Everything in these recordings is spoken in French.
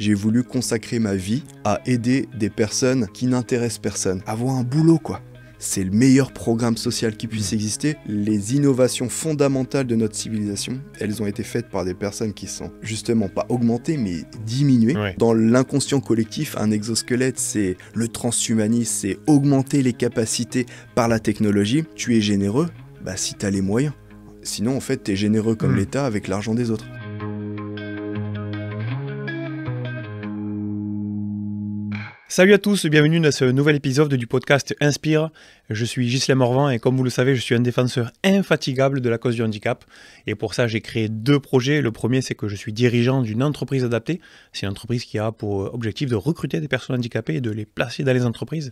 j'ai voulu consacrer ma vie à aider des personnes qui n'intéressent personne. Avoir un boulot, quoi. C'est le meilleur programme social qui puisse exister. Les innovations fondamentales de notre civilisation, elles ont été faites par des personnes qui sont justement pas augmentées, mais diminuées. Ouais. Dans l'inconscient collectif, un exosquelette, c'est le transhumanisme, c'est augmenter les capacités par la technologie. Tu es généreux, si t'as les moyens. Sinon, en fait, t'es généreux comme l'État avec l'argent des autres. Salut à tous, bienvenue dans ce nouvel épisode du podcast Inspire. Je suis Ghislain Morvan et comme vous le savez, je suis un défenseur infatigable de la cause du handicap. Et pour ça, j'ai créé 2 projets. Le premier, c'est que je suis dirigeant d'une entreprise adaptée. C'est une entreprise qui a pour objectif de recruter des personnes handicapées et de les placer dans les entreprises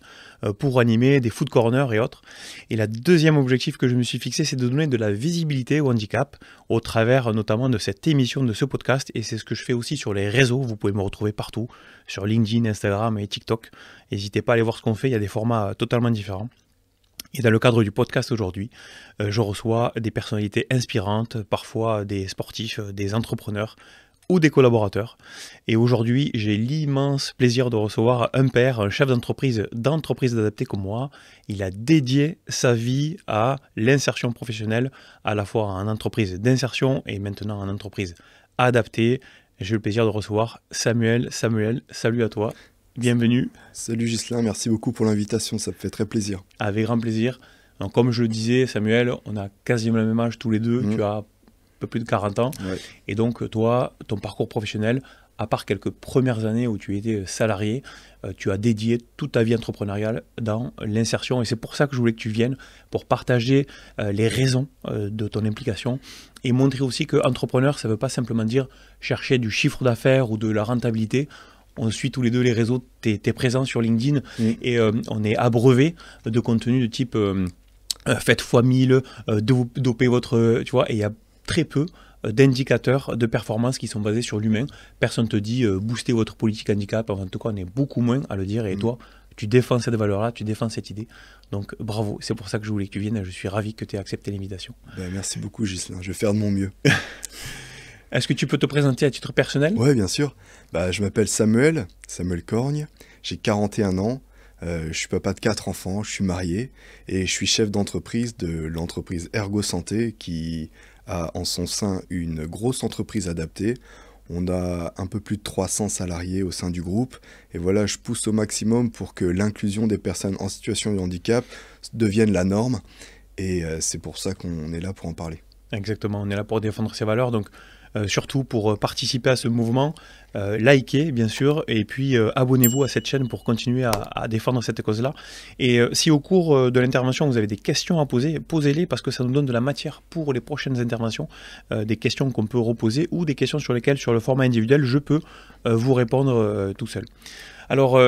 pour animer des food corners et autres. Et le deuxième objectif que je me suis fixé, c'est de donner de la visibilité au handicap au travers notamment de cette émission, de ce podcast. Et c'est ce que je fais aussi sur les réseaux. Vous pouvez me retrouver partout, sur LinkedIn, Instagram et TikTok. N'hésitez pas à aller voir ce qu'on fait, il y a des formats totalement différents. Et dans le cadre du podcast aujourd'hui, je reçois des personnalités inspirantes, parfois des sportifs, des entrepreneurs ou des collaborateurs. Et aujourd'hui, j'ai l'immense plaisir de recevoir un père, un chef d'entreprise adaptée comme moi. Il a dédié sa vie à l'insertion professionnelle, à la fois en entreprise d'insertion et maintenant en entreprise adaptée. J'ai le plaisir de recevoir Samuel. Samuel, salut à toi. Bienvenue. Salut Ghislain, merci beaucoup pour l'invitation, ça me fait très plaisir. Avec grand plaisir. Donc, comme je le disais, Samuel, on a quasiment le même âge tous les deux. Tu as un peu plus de 40 ans. Ouais. Et donc, toi, ton parcours professionnel, à part quelques premières années où tu étais salarié, tu as dédié toute ta vie entrepreneuriale dans l'insertion. Et c'est pour ça que je voulais que tu viennes, pour partager les raisons de ton implication et montrer aussi qu'entrepreneur, ça ne veut pas simplement dire chercher du chiffre d'affaires ou de la rentabilité. On suit tous les deux les réseaux, tu es présent sur LinkedIn et on est abreuvé de contenu de type faites x1000, dopez votre... tu vois, et il y a très peu d'indicateurs de performance qui sont basés sur l'humain. Personne ne te dit booster votre politique handicap. En tout cas, on est beaucoup moins à le dire. Et toi, tu défends cette valeur-là, tu défends cette idée. Donc bravo, c'est pour ça que je voulais que tu viennes. Je suis ravi que tu aies accepté l'invitation. Merci beaucoup Ghislain, je vais faire de mon mieux. Est-ce que tu peux te présenter à titre personnel ? Oui, bien sûr. Je m'appelle Samuel Corgne, j'ai 41 ans, je suis papa de 4 enfants, je suis marié et je suis chef d'entreprise de l'entreprise Ergo Santé qui a en son sein une grosse entreprise adaptée. On a un peu plus de 300 salariés au sein du groupe et voilà, je pousse au maximum pour que l'inclusion des personnes en situation de handicap devienne la norme et c'est pour ça qu'on est là pour en parler. Exactement, on est là pour défendre ces valeurs, donc surtout pour participer à ce mouvement, likez bien sûr, et puis abonnez-vous à cette chaîne pour continuer à défendre cette cause-là. Et si au cours de l'intervention vous avez des questions à poser, posez-les parce que ça nous donne de la matière pour les prochaines interventions, des questions qu'on peut reposer ou des questions sur lesquelles sur le format individuel je peux vous répondre tout seul. Alors,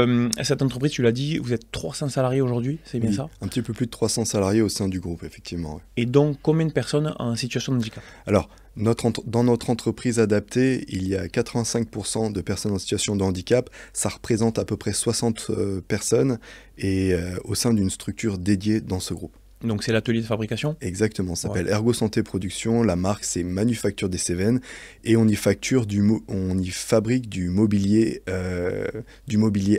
cette entreprise, tu l'as dit, vous êtes 300 salariés aujourd'hui, c'est bien ça ? Un petit peu plus de 300 salariés au sein du groupe, effectivement. Ouais. Et donc, combien de personnes en situation de handicap ? Alors, dans notre entreprise adaptée, il y a 85% de personnes en situation de handicap. Ça représente à peu près 60 personnes et au sein d'une structure dédiée dans ce groupe. Donc c'est l'atelier de fabrication ? Exactement, ça s'appelle Ergo Santé Production, la marque c'est Manufacture des Cévennes et on y fabrique du mobilier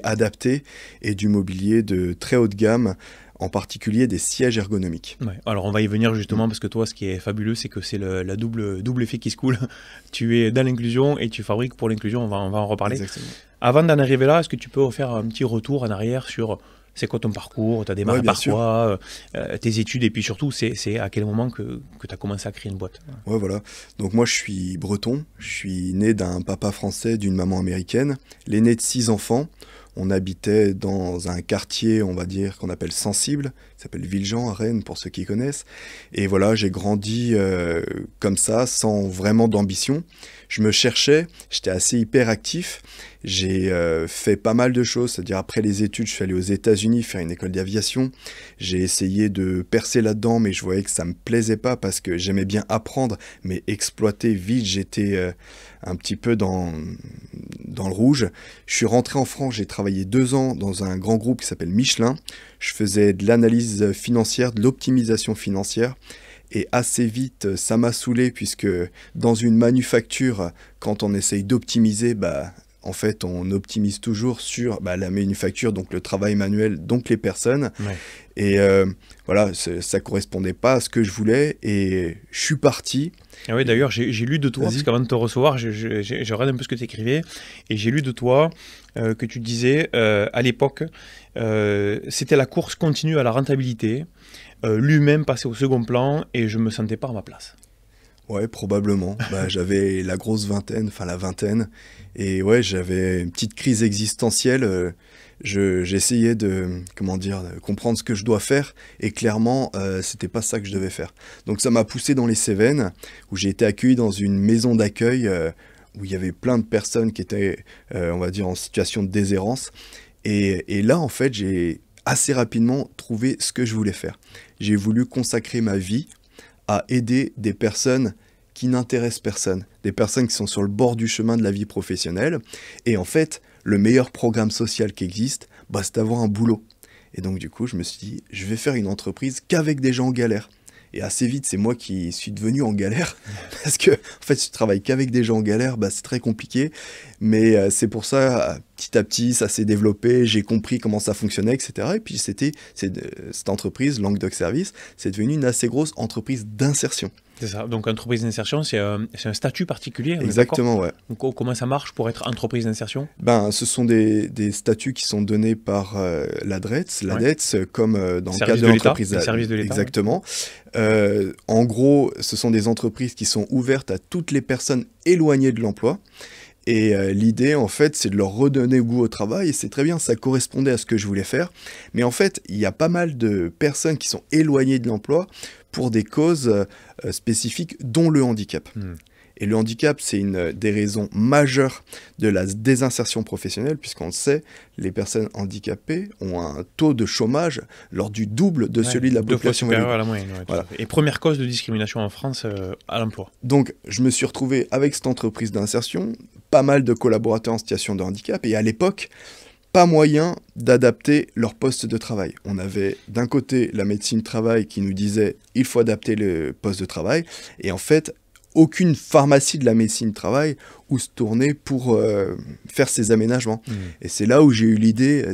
adapté et du mobilier de très haute gamme, en particulier des sièges ergonomiques. Ouais. Alors on va y venir justement parce que toi ce qui est fabuleux c'est que c'est la double effet qui se coule. Tu es dans l'inclusion et tu fabriques pour l'inclusion, on va en reparler. Exactement. Avant d'en arriver là, est-ce que tu peux faire un petit retour en arrière sur... C'est quoi ton parcours ? Tu as démarré par quoi ? Tes études et puis surtout, c'est à quel moment que tu as commencé à créer une boîte ? Ouais, voilà. Donc moi, je suis breton. Je suis né d'un papa français, d'une maman américaine. L'aîné de 6 enfants. On habitait dans un quartier, on va dire, qu'on appelle sensible. Ça s'appelle Villejean, à Rennes, pour ceux qui connaissent. Et voilà, j'ai grandi comme ça, sans vraiment d'ambition. Je me cherchais, j'étais assez hyperactif. J'ai fait pas mal de choses, c'est-à-dire après les études, je suis allé aux États-Unis faire une école d'aviation. J'ai essayé de percer là-dedans, mais je voyais que ça me plaisait pas parce que j'aimais bien apprendre, mais exploiter vite, j'étais un petit peu dans le rouge. Je suis rentré en France, j'ai travaillé 2 ans dans un grand groupe qui s'appelle Michelin. Je faisais de l'analyse financière, de l'optimisation financière. Et assez vite, ça m'a saoulé puisque dans une manufacture, quand on essaye d'optimiser, en fait, on optimise toujours sur la manufacture, donc le travail manuel, donc les personnes. Ouais. Et voilà, ça correspondait pas à ce que je voulais et je suis parti. Ah oui, d'ailleurs, j'ai lu de toi, Vas-y. parce qu'avant de te recevoir, je regarde un peu ce que tu écrivais, et j'ai lu de toi que tu disais, à l'époque, c'était la course continue à la rentabilité, l'humain passait au second plan, et je me sentais pas à ma place. Ouais, probablement. J'avais la grosse vingtaine, enfin la vingtaine, et ouais, j'avais une petite crise existentielle. J'essayais de comprendre ce que je dois faire, et clairement, c'était pas ça que je devais faire. Donc ça m'a poussé dans les Cévennes, où j'ai été accueilli dans une maison d'accueil où il y avait plein de personnes qui étaient, on va dire, en situation de déshérence. Et là, en fait, j'ai assez rapidement trouvé ce que je voulais faire. J'ai voulu consacrer ma vie à aider des personnes qui n'intéressent personne, des personnes qui sont sur le bord du chemin de la vie professionnelle. Et en fait, le meilleur programme social qui existe, c'est d'avoir un boulot. Et donc du coup, je me suis dit, je vais faire une entreprise qu'avec des gens en galère. Et assez vite, c'est moi qui suis devenu en galère. Parce que, en fait, si tu travailles qu'avec des gens en galère, c'est très compliqué. Mais c'est pour ça, petit à petit, ça s'est développé. J'ai compris comment ça fonctionnait, etc. Et puis, cette entreprise, Languedoc Service, c'est devenu une assez grosse entreprise d'insertion. C'est ça. Donc, entreprise d'insertion, c'est un statut particulier. Exactement, ouais. Donc, comment ça marche pour être entreprise d'insertion ? Ce sont des statuts qui sont donnés par l'ADRETS, comme dans le cadre de l'entreprise. Service de l'État. Exactement. En gros, ce sont des entreprises qui sont ouvertes à toutes les personnes éloignées de l'emploi. Et l'idée, en fait, c'est de leur redonner goût au travail. Et c'est très bien, ça correspondait à ce que je voulais faire. Mais en fait, il y a pas mal de personnes qui sont éloignées de l'emploi pour des causes spécifiques, dont le handicap. Et le handicap, c'est une des raisons majeures de la désinsertion professionnelle, puisqu'on le sait, les personnes handicapées ont un taux de chômage lors du double de celui de la population. 2 fois supérieur à la moyenne. Ouais, voilà. Et première cause de discrimination en France à l'emploi. Donc, je me suis retrouvé avec cette entreprise d'insertion, pas mal de collaborateurs en situation de handicap, et à l'époque, pas moyen d'adapter leur poste de travail. On avait d'un côté la médecine du travail qui nous disait il faut adapter le poste de travail, et en fait, aucune pharmacie de la médecine du travail où se tourner pour faire ces aménagements. Et c'est là où j'ai eu l'idée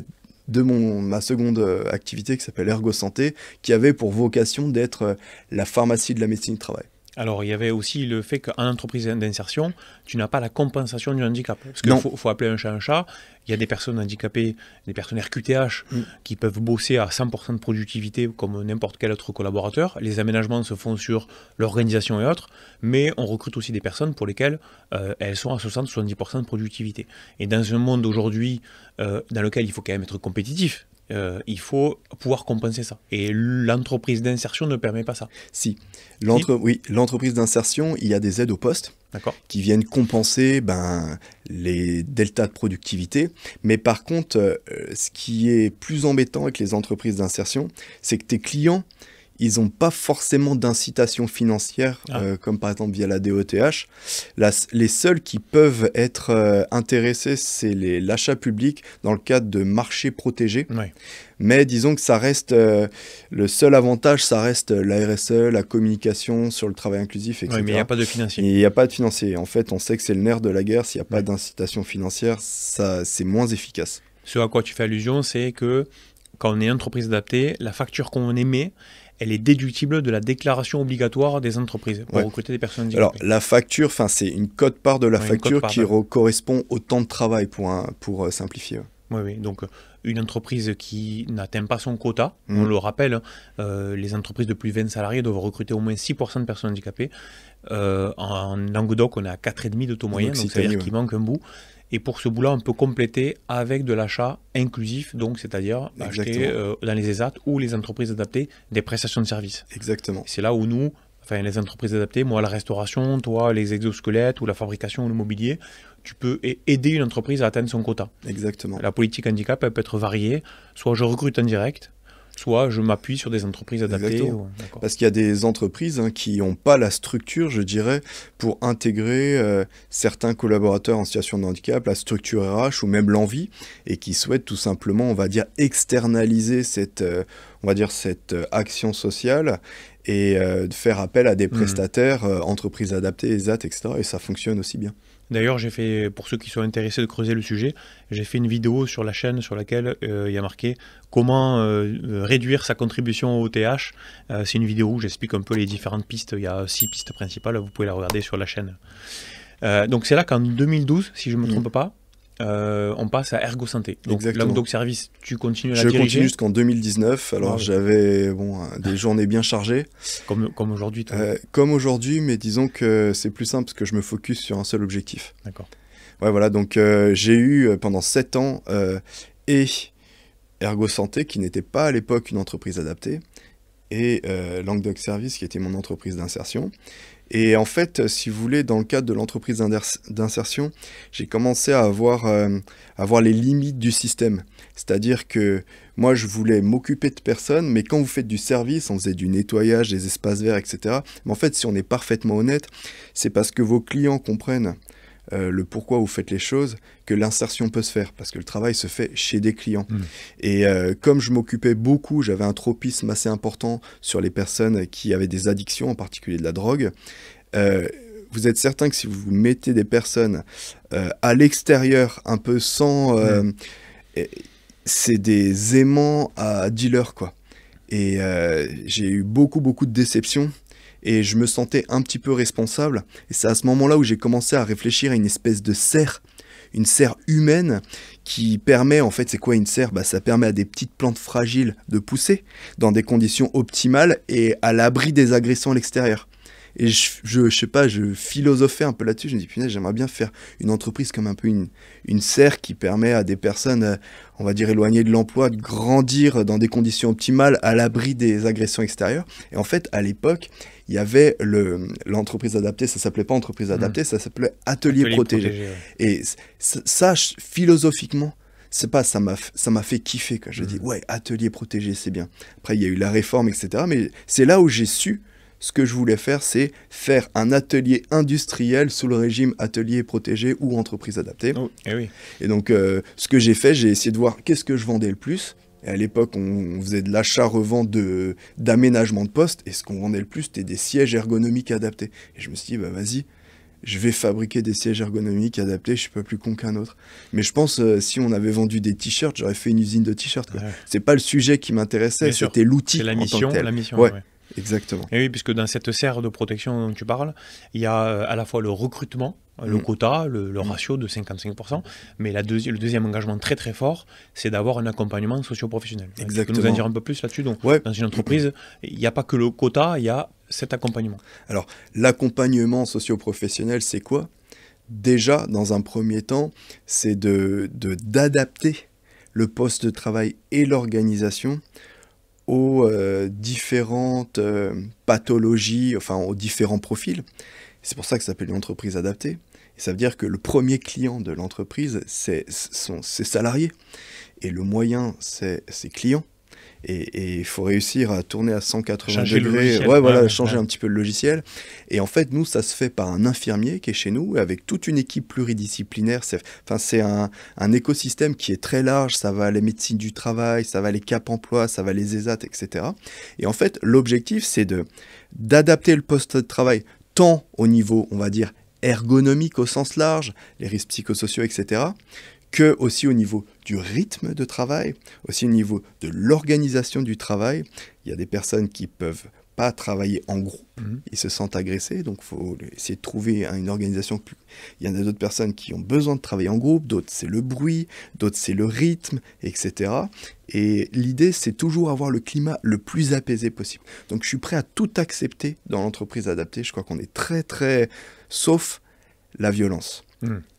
de ma seconde activité qui s'appelle Ergo Santé, qui avait pour vocation d'être la pharmacie de la médecine du travail. Alors, il y avait aussi le fait qu'en entreprise d'insertion, tu n'as pas la compensation du handicap. Parce qu'il faut appeler un chat un chat. Il y a des personnes handicapées, des personnes RQTH, qui peuvent bosser à 100% de productivité comme n'importe quel autre collaborateur. Les aménagements se font sur l'organisation et autres, mais on recrute aussi des personnes pour lesquelles elles sont à 60-70% de productivité. Et dans un monde aujourd'hui dans lequel il faut quand même être compétitif, il faut pouvoir compenser ça. Et l'entreprise d'insertion ne permet pas ça. Si. Oui, l'entreprise d'insertion, il y a des aides au poste qui viennent compenser les deltas de productivité. Mais par contre, ce qui est plus embêtant avec les entreprises d'insertion, c'est que tes clients, ils n'ont pas forcément d'incitation financière, comme par exemple via la DOTH. Les seuls qui peuvent être intéressés, c'est l'achat public dans le cadre de marchés protégés. Ouais. Mais disons que ça reste, le seul avantage, ça reste la RSE, la communication sur le travail inclusif, etc. Oui, mais il n'y a pas de financier. Il n'y a pas de financier. En fait, on sait que c'est le nerf de la guerre. S'il n'y a pas d'incitation financière, c'est moins efficace. Ce à quoi tu fais allusion, c'est que quand on est entreprise adaptée, la facture qu'on émet, elle est déductible de la déclaration obligatoire des entreprises pour recruter des personnes handicapées. Alors, la facture, c'est une quote-part de la facture qui correspond au temps de travail pour simplifier. Oui. Donc, une entreprise qui n'atteint pas son quota, on le rappelle, les entreprises de plus de 20 salariés doivent recruter au moins 6% de personnes handicapées. En Languedoc, on est à 4,5 de taux moyen, donc ça veut dire qu'il manque un bout. Et pour ce bout-là, on peut compléter avec de l'achat inclusif, donc c'est-à-dire acheter dans les ESAT ou les entreprises adaptées des prestations de services. Exactement. C'est là où nous, les entreprises adaptées, moi la restauration, toi les exosquelettes ou la fabrication ou le mobilier, tu peux aider une entreprise à atteindre son quota. Exactement. La politique handicap, elle peut être variée. Soit je recrute en direct, soit je m'appuie sur des entreprises adaptées. Parce qu'il y a des entreprises qui n'ont pas la structure, je dirais, pour intégrer certains collaborateurs en situation de handicap, la structure RH ou même l'envie, et qui souhaitent tout simplement, on va dire, externaliser cette action sociale et de faire appel à des prestataires, entreprises adaptées, ESAT, etc. Et ça fonctionne aussi bien. D'ailleurs, j'ai fait, pour ceux qui sont intéressés de creuser le sujet, j'ai fait une vidéo sur la chaîne sur laquelle il y a marqué comment réduire sa contribution au TH. C'est une vidéo où j'explique un peu les différentes pistes. Il y a 6 pistes principales, vous pouvez la regarder sur la chaîne. Donc c'est là qu'en 2012, si je ne me trompe pas, on passe à Ergo Santé. Donc Languedoc Service, tu continues à la diriger. Je continue jusqu'en 2019. Alors j'avais des journées bien chargées. Comme aujourd'hui. Comme aujourd'hui, mais disons que c'est plus simple parce que je me focus sur un seul objectif. D'accord. Ouais, voilà, donc j'ai eu pendant 7 ans et Ergo Santé, qui n'était pas à l'époque une entreprise adaptée, et Languedoc Service, qui était mon entreprise d'insertion. Et en fait, si vous voulez, dans le cadre de l'entreprise d'insertion, j'ai commencé à avoir les limites du système. C'est-à-dire que moi, je voulais m'occuper de personnes, mais quand vous faites du service, on faisait du nettoyage, des espaces verts, etc. Mais en fait, si on est parfaitement honnête, c'est parce que vos clients comprennent le pourquoi vous faites les choses, que l'insertion peut se faire, parce que le travail se fait chez des clients. Et comme je m'occupais beaucoup, j'avais un tropisme assez important sur les personnes qui avaient des addictions, en particulier de la drogue. Vous êtes certain que si vous mettez des personnes à l'extérieur, un peu sans... c'est des aimants à dealers, quoi. Et j'ai eu beaucoup de déceptions. Et je me sentais un petit peu responsable. Et c'est à ce moment-là où j'ai commencé à réfléchir à une espèce de serre, une serre humaine qui permet, en fait, c'est quoi une serre ? Ça permet à des petites plantes fragiles de pousser dans des conditions optimales et à l'abri des agressions à l'extérieur. Et je sais pas, je philosophais un peu là-dessus. Je me dis, punaise, j'aimerais bien faire une entreprise comme un peu une serre qui permet à des personnes, on va dire, éloignées de l'emploi, de grandir dans des conditions optimales à l'abri des agressions extérieures. Et en fait, à l'époque, il y avait l'entreprise adaptée, ça s'appelait pas entreprise adaptée, ça s'appelait atelier protégé. Et ça, philosophiquement, c'est pas, ça m'a fait kiffer, quoi. Je dis, ouais, atelier protégé, c'est bien. Après, il y a eu la réforme, etc. Mais c'est là où j'ai su ce que je voulais faire, c'est faire un atelier industriel sous le régime atelier protégé ou entreprise adaptée. Oh, oui. Et donc, ce que j'ai fait, j'ai essayé de voir qu'est-ce que je vendais le plus. Et à l'époque, on faisait de l'achat-revente d'aménagement de poste. Et ce qu'on vendait le plus, c'était des sièges ergonomiques adaptés. Et je me suis dit, vas-y, je vais fabriquer des sièges ergonomiques adaptés. Je suis pas plus con qu'un autre. Mais je pense, si on avait vendu des t-shirts, j'aurais fait une usine de t-shirts. Ouais. C'est pas le sujet qui m'intéressait, c'était l'outil en tant que tel. La mission, ouais. Exactement. Et oui, puisque dans cette serre de protection dont tu parles, il y a à la fois le recrutement, le quota, le ratio de 55%, mais le deuxième engagement très très fort, c'est d'avoir un accompagnement socio-professionnel. Exactement. Tu peux nous en dire un peu plus là-dessus? Donc, dans une entreprise, il n'y a pas que le quota, il y a cet accompagnement. Alors, l'accompagnement socio-professionnel, c'est quoi? Déjà, dans un premier temps, c'est d'adapter le poste de travail et l'organisation aux différentes pathologies, enfin aux différents profils. C'est pour ça que ça s'appelle une entreprise adaptée. Et ça veut dire que le premier client de l'entreprise, c'est ses salariés. Et le moyen, c'est ses clients. Et il faut réussir à tourner à 180 degrés, changer un petit peu le logiciel. Et en fait, nous, ça se fait par un infirmier qui est chez nous, avec toute une équipe pluridisciplinaire. C'est un écosystème qui est très large. Ça va les médecines du travail, ça va les Cap emploi, ça va les ESAT, etc. Et en fait, l'objectif, c'est d'adapter le poste de travail tant au niveau, on va dire, ergonomique au sens large, les risques psychosociaux, etc., que aussi au niveau du rythme de travail, aussi au niveau de l'organisation du travail. Il y a des personnes qui peuvent pas travailler en groupe, ils se sentent agressés, donc il faut essayer de trouver une organisation. Il y en a d'autres personnes qui ont besoin de travailler en groupe, d'autres c'est le bruit, d'autres c'est le rythme, etc. Et l'idée, c'est toujours avoir le climat le plus apaisé possible. Donc je suis prêt à tout accepter dans l'entreprise adaptée. Je crois qu'on est très, très... sauf la violence.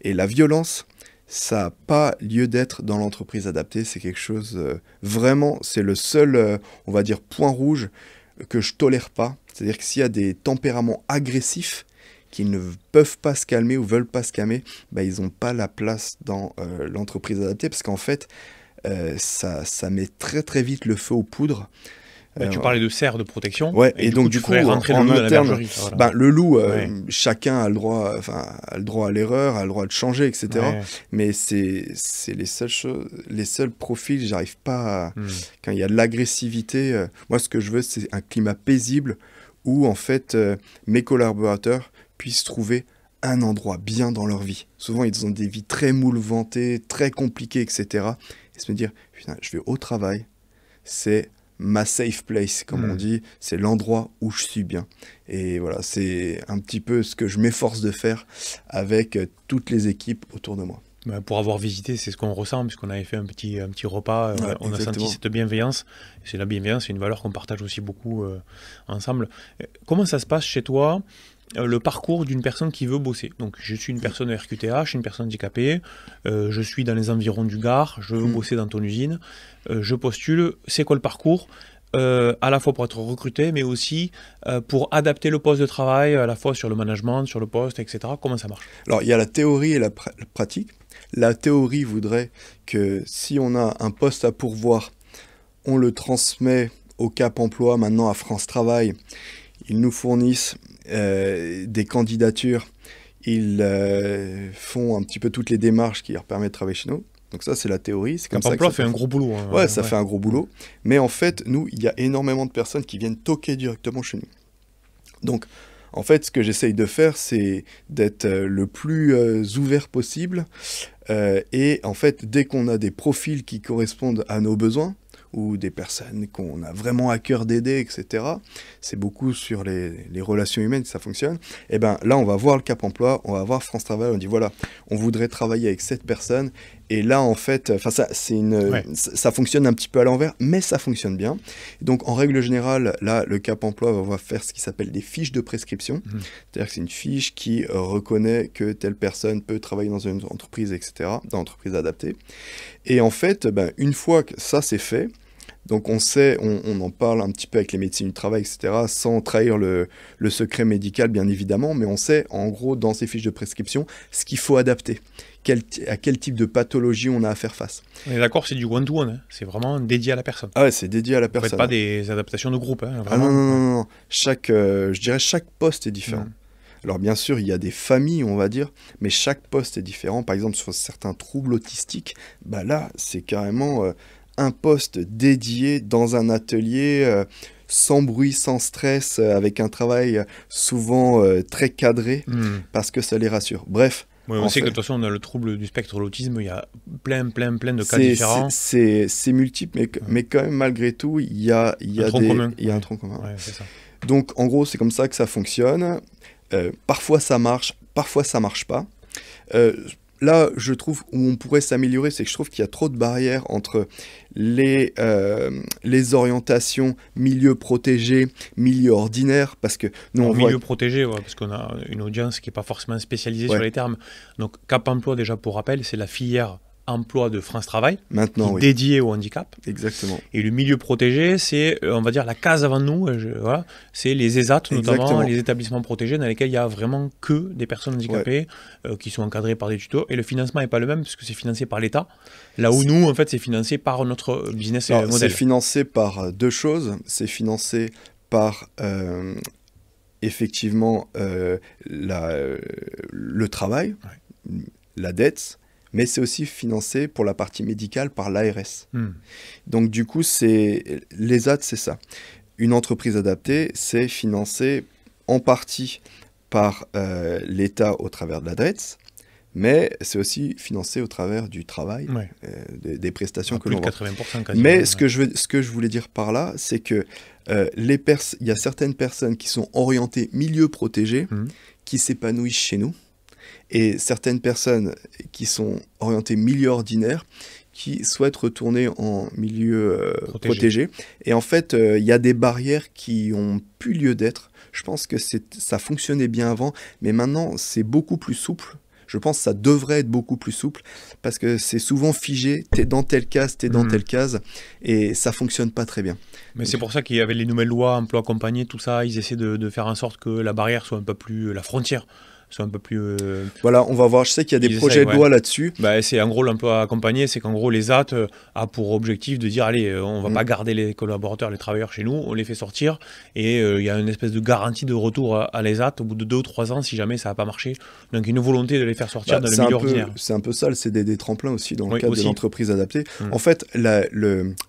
Et la violence, ça n'a pas lieu d'être dans l'entreprise adaptée. C'est quelque chose... vraiment, c'est le seul, on va dire, point rouge que je tolère pas. C'est-à-dire que s'il y a des tempéraments agressifs qui ne peuvent pas se calmer ou veulent pas se calmer, ils n'ont pas la place dans l'entreprise adaptée. Parce qu'en fait, ça met très très vite le feu aux poudres. Tu parlais de serre de protection. Ouais, et donc du coup, en interne, le loup, chacun a le droit à l'erreur, a le droit de changer, etc. Ouais. Mais c'est les seuls profils, j'arrive pas à... Quand il y a de l'agressivité, moi ce que je veux, c'est un climat paisible où en fait mes collaborateurs puissent trouver un endroit bien dans leur vie. Souvent, ils ont des vies très moulementées, très compliquées, etc. Et se me dire, putain, je vais au travail, c'est ma safe place, comme on dit, c'est l'endroit où je suis bien. Et voilà, c'est un petit peu ce que je m'efforce de faire avec toutes les équipes autour de moi. Pour avoir visité, c'est ce qu'on ressent, puisqu'on avait fait un petit repas, Ouais, on a senti cette bienveillance. C'est la bienveillance, c'est une valeur qu'on partage aussi beaucoup ensemble. Comment ça se passe chez toi, le parcours d'une personne qui veut bosser? Donc, je suis une personne RQTH, une personne handicapée, je suis dans les environs du Gard, je veux bosser dans ton usine, je postule. C'est quoi le parcours? À la fois pour être recruté, mais aussi pour adapter le poste de travail, à la fois sur le management, sur le poste, etc. Comment ça marche? Alors, il y a la théorie et la pratique. La théorie voudrait que si on a un poste à pourvoir, on le transmet au Cap Emploi, maintenant à France Travail. Ils nous fournissent des candidatures, ils font un petit peu toutes les démarches qui leur permettent de travailler chez nous. Donc ça, c'est la théorie. Cap Emploi fait un gros boulot. Hein, ouais, ça fait un gros boulot. Mais en fait, nous, il y a énormément de personnes qui viennent toquer directement chez nous. Donc, en fait, ce que j'essaye de faire, c'est d'être le plus ouvert possible. Et en fait, dès qu'on a des profils qui correspondent à nos besoins, ou des personnes qu'on a vraiment à cœur d'aider, etc. C'est beaucoup sur les relations humaines que ça fonctionne. Et bien là, on va voir le Cap Emploi, on va voir France Travail, on dit voilà, on voudrait travailler avec cette personne. Et là, en fait, ça fonctionne un petit peu à l'envers, mais ça fonctionne bien. Donc, en règle générale, là, le Cap Emploi va faire ce qui s'appelle des fiches de prescription. C'est-à-dire que c'est une fiche qui reconnaît que telle personne peut travailler dans une entreprise, etc., dans une entreprise adaptée. Et en fait, une fois que ça, c'est fait, donc on sait, on en parle un petit peu avec les médecins du travail, etc., sans trahir le secret médical, bien évidemment, mais on sait, en gros, dans ces fiches de prescription, ce qu'il faut adapter. À quel type de pathologie on a à faire face. On est d'accord, c'est du one-to-one, hein. C'est vraiment dédié à la personne. Ah ouais, c'est dédié à la personne. Vous faites pas des adaptations de groupe. Hein, vraiment. Ah non. Je dirais chaque poste est différent. Alors bien sûr, il y a des familles, on va dire, mais chaque poste est différent. Par exemple, sur certains troubles autistiques, là, c'est carrément un poste dédié dans un atelier, sans bruit, sans stress, avec un travail souvent très cadré, parce que ça les rassure. Bref. Oui, on sait que de toute façon, on a le trouble du spectre de l'autisme, il y a plein de cas différents. C'est multiple, mais quand même, malgré tout, il y a un tronc commun. Ouais, c'est ça. Donc, en gros, c'est comme ça que ça fonctionne. Parfois, ça marche, parfois, ça marche pas. Là, je trouve, où on pourrait s'améliorer, c'est que je trouve qu'il y a trop de barrières entre les orientations milieu protégé, milieu ordinaire, parce que nous, on milieu protégé, ouais, parce qu'on a une audience qui n'est pas forcément spécialisée sur les termes. Donc, Cap Emploi, déjà pour rappel, c'est la filière emploi de France Travail, maintenant, dédié au handicap. Exactement. Et le milieu protégé, c'est, on va dire, la case avant nous, voilà, c'est les ESAT, notamment les établissements protégés, dans lesquels il n'y a vraiment que des personnes handicapées qui sont encadrées par des tuteurs. Et le financement n'est pas le même, puisque c'est financé par l'État. Là où nous, en fait, c'est financé par notre business model. C'est financé par deux choses. C'est financé par... effectivement, le travail, la dette, mais c'est aussi financé pour la partie médicale par l'ARS. Donc du coup, l'ESAT, c'est ça. Une entreprise adaptée, c'est financé en partie par l'État au travers de la DRETS, mais c'est aussi financé au travers du travail, des prestations que l'on voit. 80% quasiment. Mais ce que je voulais dire par là, c'est que il y a certaines personnes qui sont orientées milieu protégé, qui s'épanouissent chez nous, et certaines personnes qui sont orientées milieu ordinaire, qui souhaitent retourner en milieu protégé. Et en fait, il y a des barrières qui ont plus lieu d'être. Je pense que ça fonctionnait bien avant, mais maintenant, c'est beaucoup plus souple. Je pense que ça devrait être beaucoup plus souple, parce que c'est souvent figé, t'es dans telle case, t'es dans telle case, et ça fonctionne pas très bien. Mais c'est pour ça qu'il y avait les nouvelles lois, emploi accompagné, tout ça, ils essaient de faire en sorte que la barrière soit un peu plus, la frontière soit un peu plus... Voilà, on va voir, je sais qu'il y a des projets de loi là-dessus. C'est en gros l'emploi accompagné, c'est qu'en gros les AT a pour objectif de dire, allez, on va pas garder les collaborateurs, les travailleurs chez nous, on les fait sortir, et il y a une espèce de garantie de retour à les AT au bout de 2 ou 3 ans si jamais ça n'a pas marché. Donc une volonté de les faire sortir dans le milieu ordinaire. C'est un peu ça le CDD tremplin aussi, dans le cadre de l'entreprise adaptée. En fait,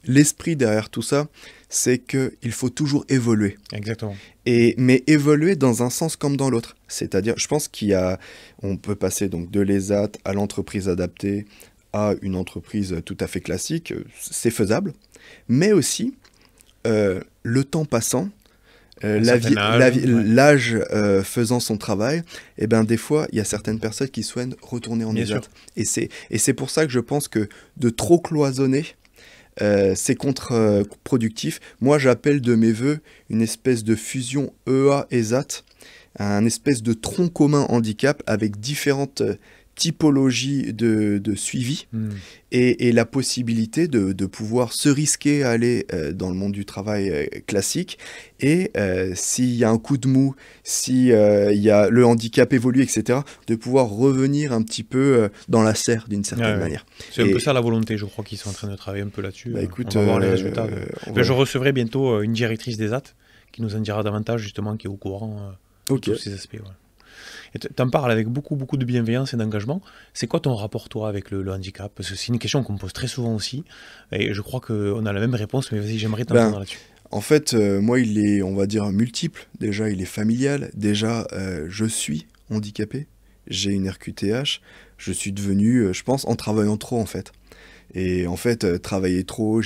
l'esprit derrière tout ça, c'est qu'il faut toujours évoluer. Exactement. Mais évoluer dans un sens comme dans l'autre. C'est-à-dire, je pense on peut passer donc de l'ESAT à l'entreprise adaptée à une entreprise tout à fait classique. C'est faisable. Mais aussi, le temps passant, l'âge faisant son travail, et ben des fois, il y a certaines personnes qui souhaitent retourner en ESAT. Et c'est pour ça que je pense que de trop cloisonner, c'est contre-productif. Moi, j'appelle de mes voeux une espèce de fusion EA-ESAT, un espèce de tronc commun handicap avec différentes typologies de suivi et la possibilité de pouvoir se risquer à aller dans le monde du travail classique et s'il y a un coup de mou, si il y a le handicap évolue, etc., de pouvoir revenir un petit peu dans la serre d'une certaine manière. C'est un peu ça la volonté, je crois qu'ils sont en train de travailler un peu là-dessus. Écoute, on va voir les résultats. Je recevrai bientôt une directrice des AT qui nous en dira davantage, justement, qui est au courant de tous ces aspects. Et tu en parles avec beaucoup de bienveillance et d'engagement. C'est quoi ton rapport, toi, avec le handicap? Parce que c'est une question qu'on me pose très souvent aussi. Et je crois qu'on a la même réponse, mais vas-y, j'aimerais t'entendre là-dessus. En fait, moi, il est, on va dire, multiple. Déjà, il est familial. Déjà, je suis handicapé. J'ai une RQTH. Je suis devenu, je pense, en travaillant trop, en fait. Et en fait, travailler trop,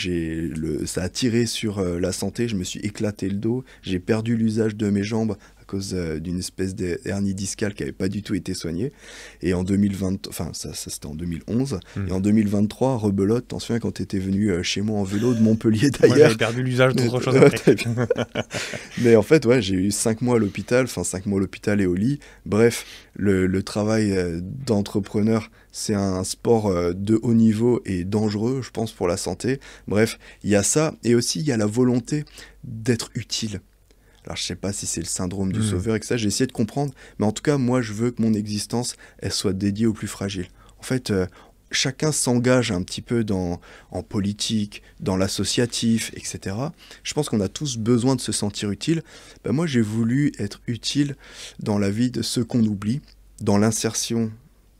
ça a tiré sur la santé. Je me suis éclaté le dos. J'ai perdu l'usage de mes jambes à cause d'une espèce d'hernie discale qui n'avait pas du tout été soignée. Et en 2020, enfin ça c'était en 2011. Et en 2023, rebelote, t'en souviens quand t'étais venu chez moi en vélo de Montpellier d'ailleurs. Moi j'avais perdu l'usage d'autre chose après. Mais en fait, ouais, j'ai eu 5 mois à l'hôpital, enfin 5 mois à l'hôpital et au lit. Bref, le travail d'entrepreneur, c'est un sport de haut niveau et dangereux, je pense, pour la santé. Bref, il y a ça. Et aussi, il y a la volonté d'être utile. Alors, je sais pas si c'est le syndrome du sauveur et que ça, j'ai essayé de comprendre. Mais en tout cas, moi, je veux que mon existence, elle soit dédiée aux plus fragiles. En fait, chacun s'engage un petit peu en politique, dans l'associatif, etc. Je pense qu'on a tous besoin de se sentir utile. Ben, moi, j'ai voulu être utile dans la vie de ceux qu'on oublie, dans l'insertion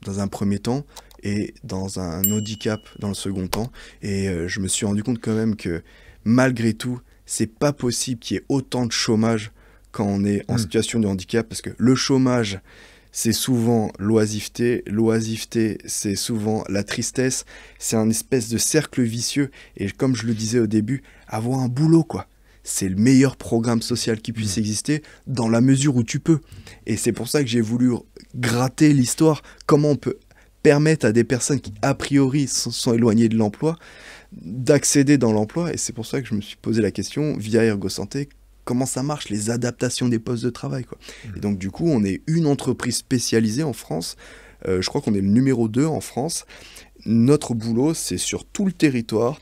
dans un premier temps et dans un handicap dans le second temps. Et je me suis rendu compte quand même que malgré tout, c'est pas possible qu'il y ait autant de chômage quand on est en situation de handicap, parce que le chômage, c'est souvent l'oisiveté, c'est souvent la tristesse, c'est un espèce de cercle vicieux, et comme je le disais au début, avoir un boulot, quoi. C'est le meilleur programme social qui puisse exister dans la mesure où tu peux. Et c'est pour ça que j'ai voulu gratter l'histoire, comment on peut permettre à des personnes qui, a priori, sont éloignées de l'emploi, d'accéder dans l'emploi. Et c'est pour ça que je me suis posé la question, via ErgoSanté, comment ça marche, les adaptations des postes de travail, quoi. Et donc, du coup, on est une entreprise spécialisée en France. Je crois qu'on est le numéro 2 en France. Notre boulot, c'est sur tout le territoire.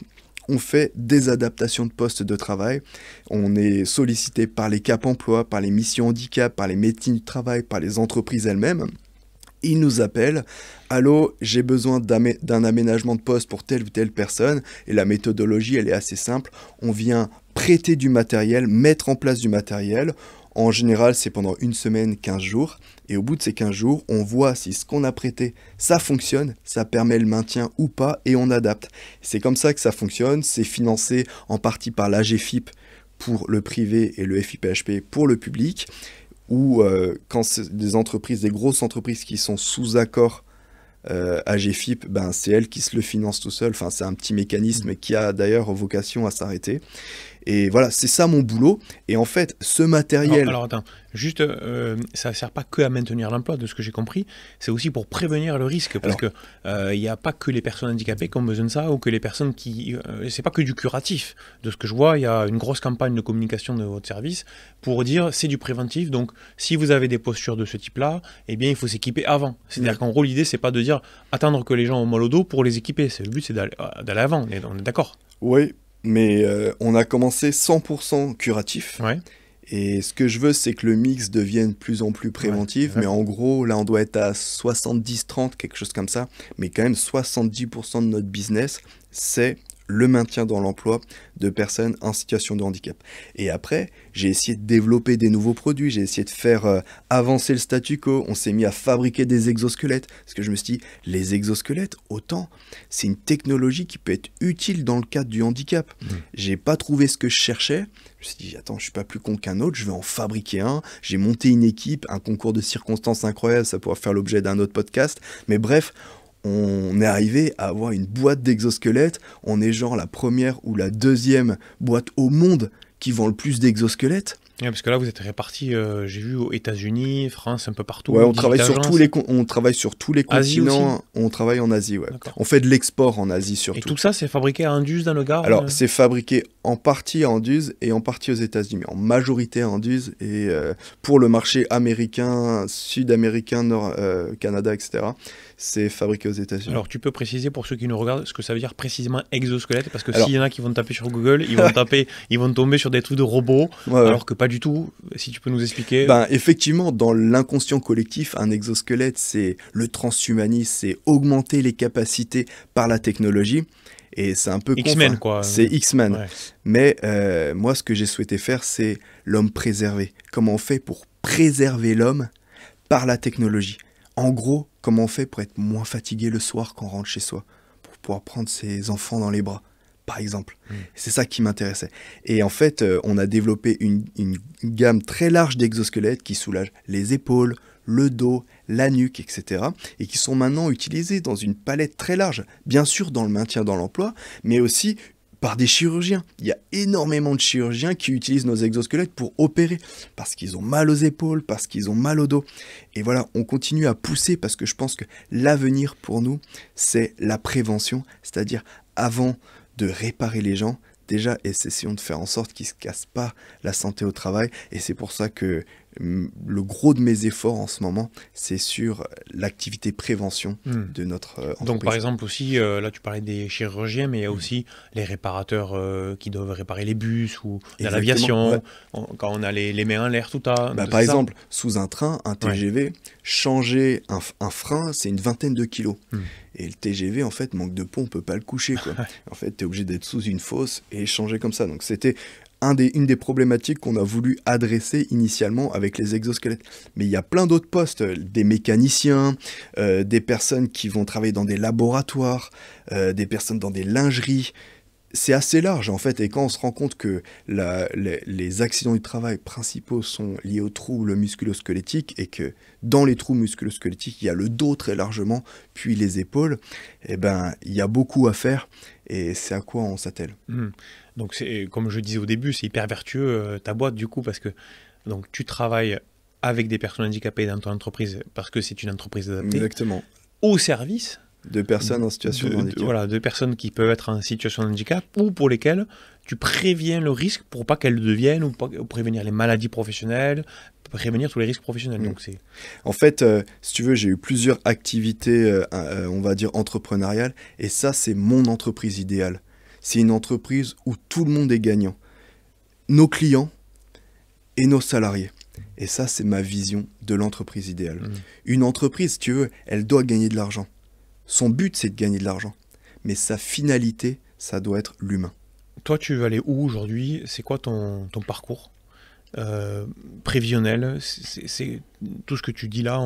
On fait des adaptations de postes de travail. On est sollicité par les Cap Emploi, par les missions handicap, par les médecines du travail, par les entreprises elles-mêmes. Ils nous appellent. Allô, j'ai besoin d'un aménagement de poste pour telle ou telle personne. Et la méthodologie, elle est assez simple. On vient prêter du matériel, mettre en place du matériel. En général, c'est pendant une semaine, 15 jours. Et au bout de ces 15 jours, on voit si ce qu'on a prêté, ça fonctionne, ça permet le maintien ou pas, et on adapte. C'est comme ça que ça fonctionne. C'est financé en partie par l'AGFIP pour le privé et le FIPHP pour le public. Ou quand c'est des grosses entreprises qui sont sous accord AGFIP, ben, c'est elles qui se le financent tout seul. Enfin, c'est un petit mécanisme qui a d'ailleurs vocation à s'arrêter. Et voilà, c'est ça mon boulot. Et en fait, ce matériel... Alors attends, juste, ça ne sert pas que à maintenir l'emploi, de ce que j'ai compris, c'est aussi pour prévenir le risque, parce que il n'y a pas que les personnes handicapées qui ont besoin de ça, ou que les personnes qui... c'est pas que du curatif. De ce que je vois, il y a une grosse campagne de communication de votre service pour dire c'est du préventif, donc si vous avez des postures de ce type-là, eh bien il faut s'équiper avant. C'est-à-dire qu'en gros, l'idée, c'est pas de dire attendre que les gens ont mal au dos pour les équiper. Le but, c'est d'aller avant, on est d'accord. Oui, mais on a commencé 100% curatif. Ouais. Et ce que je veux, c'est que le mix devienne de plus en plus préventif. Ouais, mais en gros, là, on doit être à 70-30, quelque chose comme ça. Mais quand même, 70% de notre business, c'est le maintien dans l'emploi de personnes en situation de handicap. Et après, j'ai essayé de développer des nouveaux produits, j'ai essayé de faire avancer le statu quo, on s'est mis à fabriquer des exosquelettes, parce que je me suis dit, les exosquelettes, autant, c'est une technologie qui peut être utile dans le cadre du handicap. J'ai pas trouvé ce que je cherchais, je me suis dit, attends, je suis pas plus con qu'un autre, je vais en fabriquer un, j'ai monté une équipe, un concours de circonstances incroyable, ça pourra faire l'objet d'un autre podcast, mais bref, on est arrivé à avoir une boîte d'exosquelettes. On est genre la première ou la deuxième boîte au monde qui vend le plus d'exosquelettes. Ouais, parce que là, vous êtes répartis, j'ai vu, aux États-Unis, France, un peu partout. Ouais, on travaille sur tous les Asie continents. aussi. On travaille en Asie, ouais. D'accord. On fait de l'export en Asie Et surtout. tout ça, c'est fabriqué à Anduze, dans le Gard Alors, c'est fabriqué en partie à Anduze et en partie aux États-Unis, mais en majorité à Anduze. Et pour le marché américain, sud-américain, Canada, etc., c'est fabriqué aux États-Unis. Alors, tu peux préciser pour ceux qui nous regardent ce que ça veut dire précisément exosquelette, parce que Alors, s'il y en a qui vont taper sur Google, ils vont tomber sur des trucs de robots, ouais. alors que pas du tout. Si tu peux nous expliquer. Ben, effectivement, dans l'inconscient collectif, un exosquelette, c'est le transhumanisme, c'est augmenter les capacités par la technologie. Et c'est un peu X-Men, quoi. C'est X-Men. Ouais. Mais moi, ce que j'ai souhaité faire, c'est l'homme préservé. Comment on fait pour préserver l'homme par la technologie? En gros, comment on fait pour être moins fatigué le soir quand on rentre chez soi? Pour pouvoir prendre ses enfants dans les bras, par exemple. C'est ça qui m'intéressait. Et en fait, on a développé une gamme très large d'exosquelettes qui soulagent les épaules, le dos, la nuque, etc. et qui sont maintenant utilisés dans une palette très large, bien sûr dans le maintien dans l'emploi, mais aussi par des chirurgiens. Il y a énormément de chirurgiens qui utilisent nos exosquelettes pour opérer, parce qu'ils ont mal aux épaules, parce qu'ils ont mal au dos. Et voilà, on continue à pousser, parce que je pense que l'avenir pour nous, c'est la prévention, c'est-à-dire avant de réparer les gens, déjà essayons de faire en sorte qu'ils ne se cassent pas la santé au travail. Et c'est pour ça que le gros de mes efforts en ce moment, c'est sur l'activité prévention de notre entreprise. Donc par exemple aussi, là tu parlais des chirurgiens, mais il y a aussi les réparateurs qui doivent réparer les bus ou dans l'aviation, ouais. Quand on a les mains en l'air, tout à... Par exemple, sous un train, un TGV, changer un frein, c'est une vingtaine de kilos. Et le TGV, en fait, manque de pont, on ne peut pas le coucher, quoi. En fait, tu es obligé d'être sous une fosse et changer comme ça. Donc c'était une des problématiques qu'on a voulu adresser initialement avec les exosquelettes. Mais il y a plein d'autres postes, des mécaniciens, des personnes qui vont travailler dans des laboratoires, des personnes dans des lingeries. C'est assez large en fait, et quand on se rend compte que les accidents du travail principaux sont liés aux troubles musculo-squelettiques et que dans les troubles musculo-squelettiques, il y a le dos très largement, puis les épaules, eh ben, il y a beaucoup à faire et c'est à quoi on s'attelle. Donc c'est, comme je disais au début, c'est hyper vertueux ta boîte du coup, parce que donc, tu travailles avec des personnes handicapées dans ton entreprise parce que c'est une entreprise adaptée. Exactement. Au service de personnes en situation de handicap. Voilà, de personnes qui peuvent être en situation de handicap ou pour lesquelles tu préviens le risque pour pas qu'elles le deviennent ou prévenir les maladies professionnelles, prévenir tous les risques professionnels. Donc c'est... En fait, si tu veux, j'ai eu plusieurs activités, on va dire, entrepreneuriales et ça, c'est mon entreprise idéale. C'est une entreprise où tout le monde est gagnant. Nos clients et nos salariés. Et ça, c'est ma vision de l'entreprise idéale. Une entreprise, si tu veux, elle doit gagner de l'argent. Son but, c'est de gagner de l'argent. Mais sa finalité, ça doit être l'humain. Toi, tu veux aller où aujourd'hui? C'est quoi ton parcours prévisionnel? C'est tout ce que tu dis là,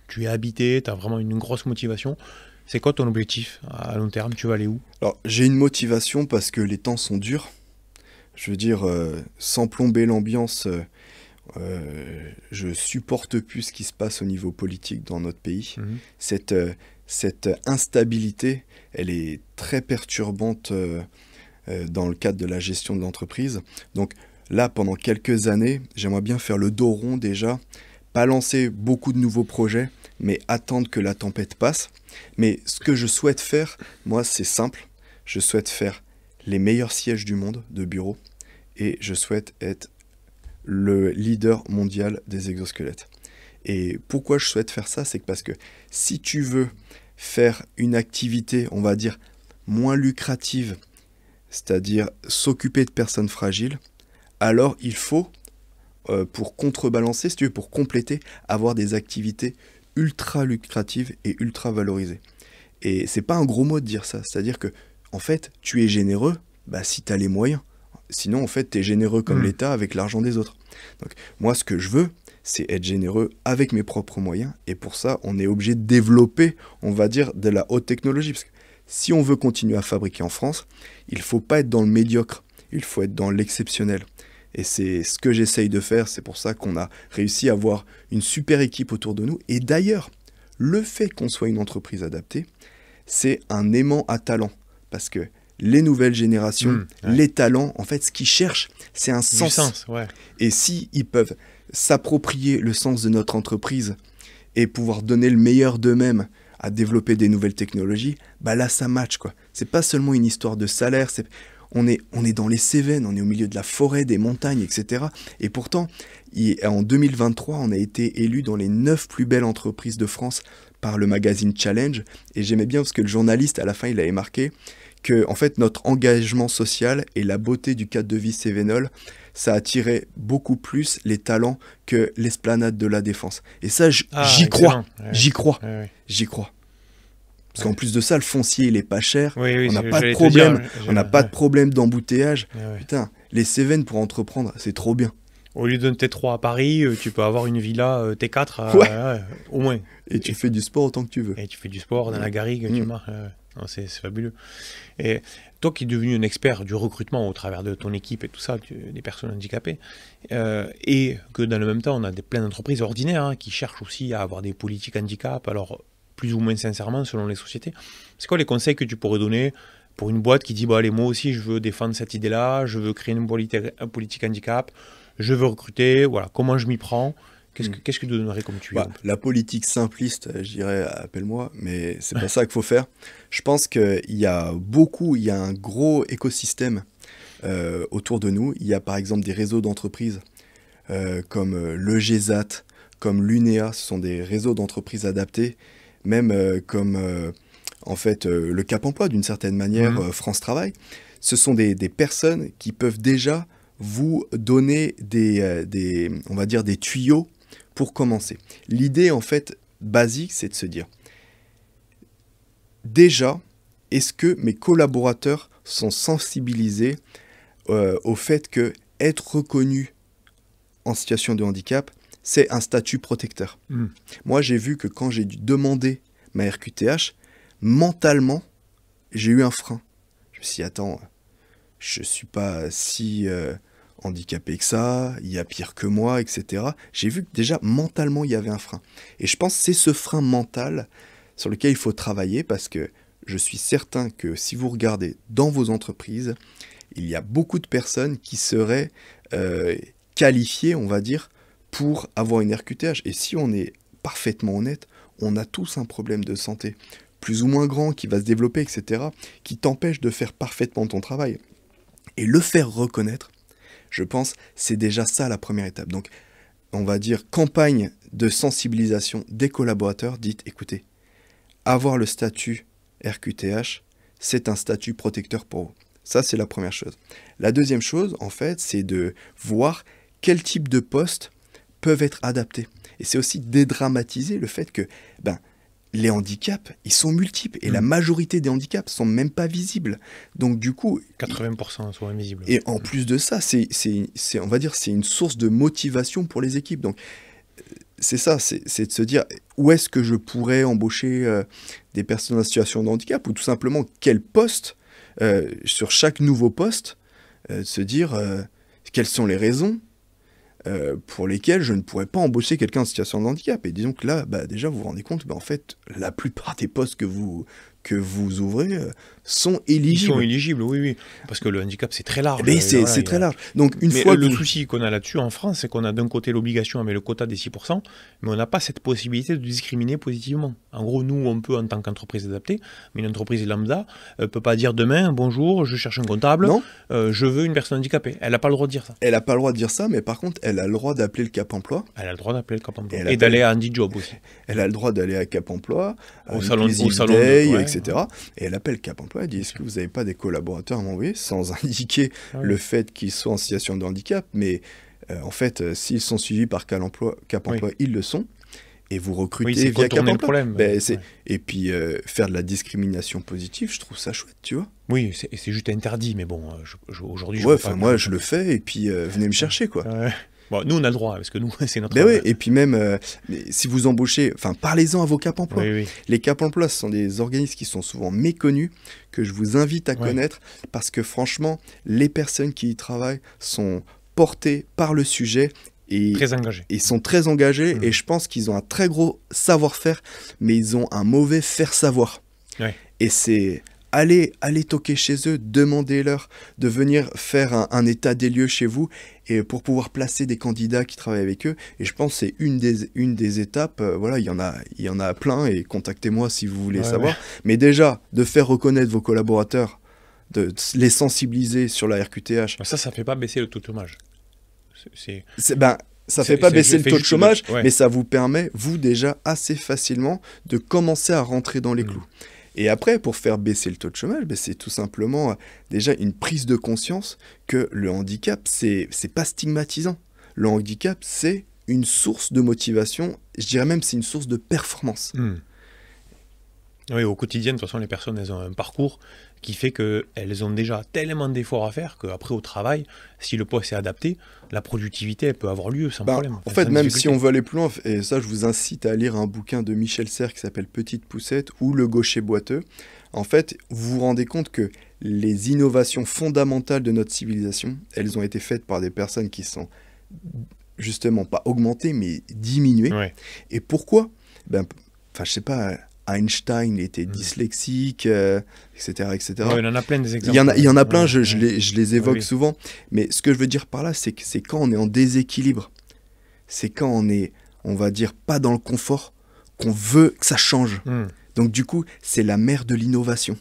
tu es habité, tu as vraiment une grosse motivation. C'est quoi ton objectif à long terme? Tu veux aller où? Alors, j'ai une motivation parce que les temps sont durs. Je veux dire, sans plomber l'ambiance, je supporte plus ce qui se passe au niveau politique dans notre pays. Cette instabilité, elle est très perturbante dans le cadre de la gestion de l'entreprise. Donc là, pendant quelques années, j'aimerais bien faire le dos rond déjà, pas lancer beaucoup de nouveaux projets, mais attendre que la tempête passe. Mais ce que je souhaite faire, moi, c'est simple. Je souhaite faire les meilleurs sièges du monde de bureau et je souhaite être le leader mondial des exosquelettes. Et pourquoi je souhaite faire ça? C'est que parce que si tu veux faire une activité, on va dire, moins lucrative, c'est-à-dire s'occuper de personnes fragiles, alors il faut, pour contrebalancer, si tu veux, pour compléter, avoir des activités ultra lucratives et ultra valorisées. Et c'est pas un gros mot de dire ça, c'est-à-dire que en fait, tu es généreux si tu as les moyens. Sinon, en fait, tu es généreux comme l'État avec l'argent des autres. Donc, moi, ce que je veux, c'est être généreux avec mes propres moyens. Et pour ça, on est obligé de développer, on va dire, de la haute technologie. Parce que si on veut continuer à fabriquer en France, il ne faut pas être dans le médiocre, il faut être dans l'exceptionnel. Et c'est ce que j'essaye de faire. C'est pour ça qu'on a réussi à avoir une super équipe autour de nous. Et d'ailleurs, le fait qu'on soit une entreprise adaptée, c'est un aimant à talent. Parce que les nouvelles générations, les talents, en fait, ce qu'ils cherchent, c'est un sens. Et s'ils peuvent s'approprier le sens de notre entreprise et pouvoir donner le meilleur d'eux-mêmes à développer des nouvelles technologies, là, ça match, quoi. C'est pas seulement une histoire de salaire, on est dans les Cévennes, on est au milieu de la forêt, des montagnes, etc. Et pourtant, en 2023, on a été élu dans les 9 plus belles entreprises de France par le magazine Challenge. Et j'aimais bien parce que le journaliste, à la fin, il avait marqué que en fait, notre engagement social et la beauté du cadre de vie cévenol, ça attirait beaucoup plus les talents que l'esplanade de la Défense. Et ça, j'y crois. J'y crois. J'y crois. Parce qu'en plus de ça, le foncier, il est pas cher. On n'a pas de problème. On n'a pas de problème d'embouteillage. Putain, les Cévennes pour entreprendre, c'est trop bien. Au lieu d'un T3 à Paris, tu peux avoir une villa T4 au moins. Et tu fais du sport autant que tu veux. Et tu fais du sport dans la garrigue, tu marches. C'est fabuleux. Et toi qui es devenu un expert du recrutement au travers de ton équipe et tout ça, des personnes handicapées, et que dans le même temps, on a plein d'entreprises ordinaires qui cherchent aussi à avoir des politiques handicap, alors plus ou moins sincèrement selon les sociétés. C'est quoi les conseils que tu pourrais donner pour une boîte qui dit allez, moi aussi je veux défendre cette idée-là, je veux créer une politique handicap, je veux recruter, voilà, comment je m'y prends? Qu'est-ce que tu donnerais comme tuyau? La politique simpliste, je dirais, appelle-moi, mais c'est pas ça qu'il faut faire. Je pense qu'il y a un gros écosystème autour de nous. Il y a par exemple des réseaux d'entreprises comme le GESAT, comme l'UNEA, ce sont des réseaux d'entreprises adaptés, même comme en fait le Cap Emploi d'une certaine manière, France Travail. Ce sont des personnes qui peuvent déjà vous donner on va dire des tuyaux pour commencer. L'idée, en fait, basique, c'est de se dire, déjà, est-ce que mes collaborateurs sont sensibilisés au fait que être reconnu en situation de handicap, c'est un statut protecteur. Moi, j'ai vu que quand j'ai dû demander ma RQTH, mentalement, j'ai eu un frein. Je me suis dit, attends, je ne suis pas si handicapé que ça, il y a pire que moi, etc. J'ai vu que déjà, mentalement, il y avait un frein. Et je pense que c'est ce frein mental sur lequel il faut travailler parce que je suis certain que si vous regardez dans vos entreprises, il y a beaucoup de personnes qui seraient qualifiées, on va dire, pour avoir une RQTH. Et si on est parfaitement honnête, on a tous un problème de santé, plus ou moins grand, qui va se développer, etc., qui t'empêche de faire parfaitement ton travail. Et le faire reconnaître, je pense, c'est déjà ça la première étape. Donc, on va dire campagne de sensibilisation des collaborateurs. Dites, écoutez, avoir le statut RQTH, c'est un statut protecteur pour vous. Ça, c'est la première chose. La deuxième chose, en fait, c'est de voir quel type de postes peuvent être adaptés. Et c'est aussi dédramatiser le fait que les handicaps, ils sont multiples. Et la majorité des handicaps ne sont même pas visibles. Donc du coup... 80% sont invisibles. Et en plus de ça, on va dire, c'est une source de motivation pour les équipes. Donc c'est ça, c'est de se dire où est-ce que je pourrais embaucher des personnes en situation de handicap ou tout simplement quel poste, sur chaque nouveau poste, se dire quelles sont les raisons pour lesquels je ne pourrais pas embaucher quelqu'un en situation de handicap. Et disons que là, déjà, vous vous rendez compte, en fait, la plupart des postes que vous ouvrez sont éligibles. Ils sont éligibles, oui. Parce que le handicap, c'est très large. Mais c'est très large. Donc, le souci qu'on a là-dessus en France, c'est qu'on a d'un côté l'obligation avec le quota des 6%, mais on n'a pas cette possibilité de discriminer positivement. En gros, nous, on peut, en tant qu'entreprise adaptée, mais une entreprise lambda ne peut pas dire demain, bonjour, je cherche un comptable, je veux une personne handicapée. Elle n'a pas le droit de dire ça. Elle n'a pas le droit de dire ça, mais par contre, elle a le droit d'appeler le Cap Emploi. Elle a le droit d'appeler le Cap Emploi. Et d'aller à HandiJob aussi. Elle a le droit d'aller à Cap Emploi, au salon etc. Et elle appelle Cap Emploi, elle dit, est-ce que vous n'avez pas des collaborateurs à m'envoyer, sans indiquer le fait qu'ils soient en situation de handicap, mais en fait, s'ils sont suivis par Cap Emploi, ils le sont. et vous Oui, recrutez c'est via Cap contourner le Emploi. problème. Et puis faire de la discrimination positive, je trouve ça chouette, tu vois. Oui, c'est juste interdit, mais bon, aujourd'hui, je Ouais, vois pas. enfin moi je le fais et puis venez me chercher, quoi. Bon, nous, on a le droit, parce que nous, c'est notre... Ben ouais, et puis même mais si vous embauchez, enfin parlez-en à vos Cap Emploi. Oui, oui. Les Cap Emploi, ce sont des organismes qui sont souvent méconnus, que je vous invite à connaître, parce que franchement, les personnes qui y travaillent sont portées par le sujet et Très engagé. ils sont très engagés, et je pense qu'ils ont un très gros savoir-faire, mais ils ont un mauvais faire-savoir. Ouais. Et c'est allez toquer chez eux, demandez-leur de venir faire un état des lieux chez vous, et pour pouvoir placer des candidats qui travaillent avec eux. Et je pense que c'est une des étapes. Voilà, il y en a plein, et contactez-moi si vous voulez savoir. Mais déjà, de faire reconnaître vos collaborateurs, de les sensibiliser sur la RQTH. Ça fait pas baisser le taux de chômage. Ça fait pas baisser le taux de chômage, ouais. mais ça vous permet, vous déjà, assez facilement, de commencer à rentrer dans les clous. Et après, pour faire baisser le taux de chômage, c'est tout simplement déjà une prise de conscience que le handicap, c'est pas stigmatisant. Le handicap, c'est une source de motivation, je dirais même c'est une source de performance. Oui, au quotidien, de toute façon, les personnes, elles ont un parcours qui fait qu'elles ont déjà tellement d'efforts à faire qu'après, au travail, si le poste est adapté, la productivité, elle peut avoir lieu sans problème. En fait, même si on veut aller plus loin, et ça, je vous incite à lire un bouquin de Michel Serres qui s'appelle Petite Poussette ou Le Gaucher boiteux. En fait, vous vous rendez compte que les innovations fondamentales de notre civilisation, elles ont été faites par des personnes qui sont justement pas augmentées, mais diminuées. Ouais. Et pourquoi ? Je sais pas... Einstein était dyslexique, etc. etc. Ouais, il en a plein des exemples. Il y en a plein, je les évoque souvent. Mais ce que je veux dire par là, c'est que c'est quand on est en déséquilibre, c'est quand on est, on va dire, pas dans le confort, qu'on veut que ça change. Donc du coup, c'est la mère de l'innovation.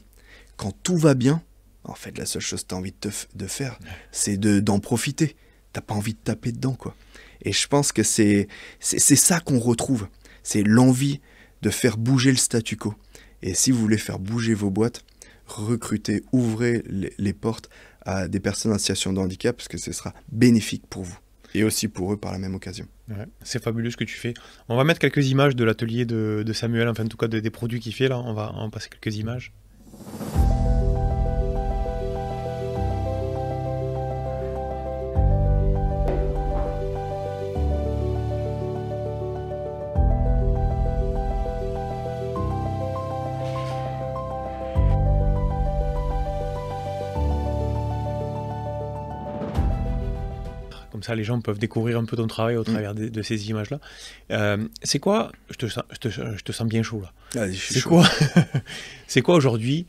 Quand tout va bien, en fait, la seule chose que tu as envie de faire, c'est d'en profiter. T'as pas envie de taper dedans, quoi. Et je pense que c'est ça qu'on retrouve. C'est l'envie de faire bouger le statu quo. Et si vous voulez faire bouger vos boîtes, recrutez, ouvrez les portes à des personnes en situation de handicap, parce que ce sera bénéfique pour vous. Et aussi pour eux par la même occasion. Ouais, c'est fabuleux ce que tu fais. On va mettre quelques images de l'atelier de Samuel, enfin en tout cas des produits qu'il fait là. On va passer quelques images. Comme ça, les gens peuvent découvrir un peu ton travail au travers de ces images-là. C'est quoi, je te sens bien chaud là. Allez, C'est quoi aujourd'hui